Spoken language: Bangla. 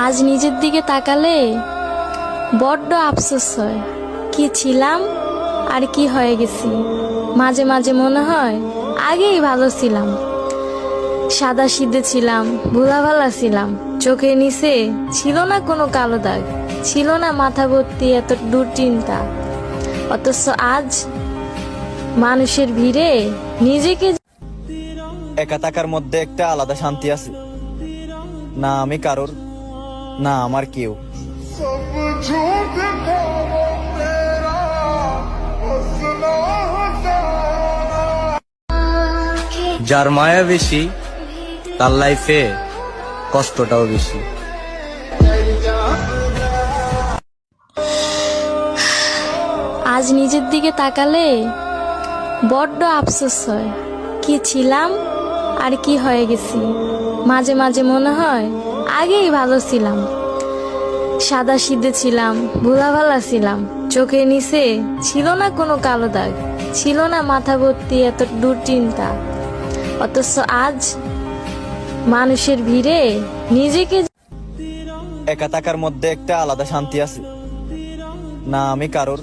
আজ নিজের দিকে তাকালে বড্ড আফসোস হয়, কি ছিলাম আর কি হয়ে গেছি। মাঝে মাঝে মনে হয় আগেই ভালো ছিলাম, সাদা সিধে ছিলাম, ভোলাভালা ছিলাম, চোখের নিচে ছিল না কোনো কালো দাগ, ছিল না মাথা ভর্তি এত দুশ্চিন্তা। অথচ আজ মানুষের ভিড়ে নিজেকে একা থাকার মধ্যে একটা আলাদা শান্তি আছে, না আমি কারোর, না আমার কেউ। যার মায়া বেশি তার লাইফে কষ্টটাও বেশি। আজ নিজের দিকে তাকালে বড্ড আফসোস হয়, কি ছিলাম আর কি হয়ে গেছি। মাঝে মাঝে মনে হয় আগেই ভালো ছিলাম, সাদা সিধে ছিলাম, ভোলাভালা ছিলাম, চোখের নিচে ছিল না কোনো কালো দাগ, ছিল না মাথা ভর্তি এত দুশ্চিন্তা। অথচ আজ মানুষের ভিড়ে নিজেকে একা থাকার মধ্যে একটা আলাদা শান্তি আছে, না আমি কারোর,